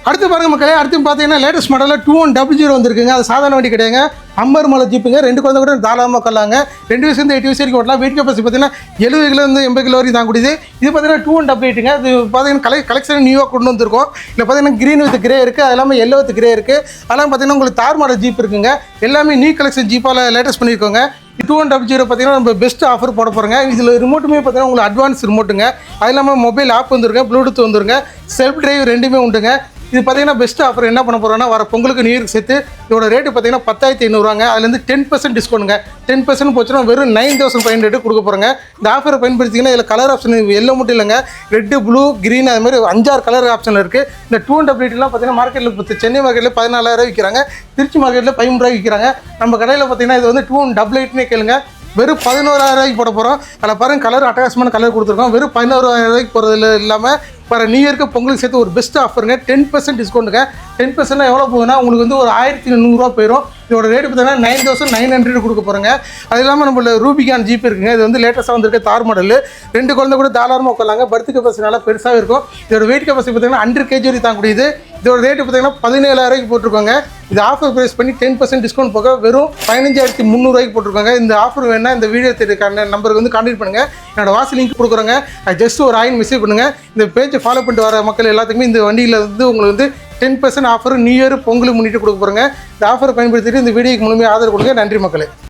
அடுத்து பாருங்க மக்களே, அடுத்து பார்த்தீங்கன்னா லேட்டஸ்ட் மாடலில் 2100 வந்துருக்குங்க. அது சாதாரண வண்டி கிடையாதுங்க, அம்பர் மலை ஜீப்புங்க. 2 குழந்தை கூட தாராளமாக கொள்ளாங்க. 2 வயசுலேருந்து 8 வயசு வரைக்கும் ஓட்டலாம். வெயிட் கெப்பாசிட்டி பார்த்தீங்கன்னா 70 கிலோலேருந்து 80 கிலோ வரைக்கும் தான் கூடியது. இது பார்த்தீங்கன்னா 2188ங்க. அது பார்த்தீங்கன்னா கலெக்ஷன் நியூவாக கொண்டு வந்திருக்கோம். இல்லை பார்த்தீங்கன்னா க்ரீன் வித் கிரே இருக்குது, அது எல்லாமே எல்லோ வித் கிரே இருக்குது. அதெல்லாம் பார்த்தீங்கன்னா உங்களுக்கு தார் மாடல் ஜீப் இருக்குங்க. எல்லாமே நியூ கலெக்ஷன் ஜீப்பால் லேட்டஸ்ட் பண்ணியிருக்கோங்க. 2100 பார்த்தீங்கன்னா நம்ம பெஸ்ட் ஆஃபர் போட போகிறோங்க. இதில் ரிமோட்டுமே பார்த்தீங்கன்னா உங்களுக்கு அட்வான்ஸ் ரிமோட்டுங்க. அது இல்லாமல் மொபைல் ஆப் வந்துருங்க, ப்ளூடூத் வந்துருங்க, செல்ஃப் டிரைவ் ரெண்டுமே உண்டுங்க. இது பார்த்தீங்கன்னா பெஸ்ட் ஆஃபர் என்ன பண்ண போகிறோன்னா, வர பொங்கலுக்கு நியூ இயருக்கு சேர்த்து இதோட ரேட்டு பார்த்தீங்கன்னா 10,500 அதுலேருந்து 10% டிஸ்கவுண்ட்டுங்க. 10% போச்சுன்னா வெறும் 9,500 கொடுக்க போகிறோங்க. இந்த ஆஃபரை பயன்படுத்திங்கன்னா இதில் கலர் ஆப்ஷன் எல்லோ மட்டும் இல்லைங்க, ரெட்டு, ப்ளூ, க்ரீன், அது மாதிரி 5-6 கலர் ஆப்ஷன் இருக்குது. இந்த 2100 பார்த்தீங்கன்னா மார்க்கெட்டில் சென்னை மார்க்கெட்டில் 14,000 விற்கிறாங்க, திருச்சி மார்க்கெட்டில் 13,000 விற்கிறாங்க. நம்ம கடையில் பார்த்தீங்கன்னா இது வந்து 2188 கேளுங்க, வெறும் 11,000 போட போகிறோம். அதில் பாருங்கள் கலர் அட்டகாசமான கலர் கொடுத்துருக்கோம். வெறும் 11,000 போகிறதுல இல்லாமல் வர நியூ இயருக்கு பொங்கலுக்கு சேர்த்து ஒரு பெஸ்ட் ஆஃபருங்க. 10% டிஸ்கவுண்ட்டுங்க. 10% எவ்வளோ போகுதுன்னா உங்களுக்கு வந்து ஒரு 1,100 போயிடும். இதோட ரேட்டு பார்த்தீங்கன்னா 9,900 கொடுக்க போகிறோங்க. அது இல்லாமல் நம்மள ரூபிகான் ஜீப் இருக்குங்க. இது வந்து லேட்டஸ்ட்டாக வந்திருக்க தார் மாடல். 2 குழந்தை கூட தாராளமாக உட்காலாங்க. பர்த் கெப்பாசிட்டி நல்லா பெருசாக இருக்கும். இதோட வெயிட் கெப்பாசிட்டி பார்த்தீங்கன்னா 100 kg வரை தாங்கக்கூடியது. இதோட ரேட்டு பார்த்தீங்கன்னா 17,000 போட்டிருக்கோங்க. இது ஆஃபர் ப்ரைஸ் பண்ணி 10% டிஸ்கவுண்ட் போக வெறும் 15,300 போட்டிருக்காங்க. இந்த ஆஃபர் வேணால் இந்த வீடியோ தெரியுக்கான நம்பருக்கு வந்து கான்டெக்ட் பண்ணுங்கள். என்னோட வாட்ஸ்அப் லிங்க் கொடுக்குறோங்க. ஜஸ்ட் ஒரு மெசேஜ் பண்ணுங்கள். இந்த பேஜை ஃபாலோ பண்ணிட்டு வர மக்கள் எல்லாத்துக்குமே இந்த வண்டியில் வந்து உங்களுக்கு வந்து 10% ஆஃபர் நியூ இயர் பொங்கலுக்கு முன்னிட்டு கொடுக்க போகிறோங்க. இந்த ஆஃபரை பயன்படுத்திட்டு இந்த வீடியோக்கு முழுமையாக ஆதரவு கொடுங்க. நன்றி மக்களே.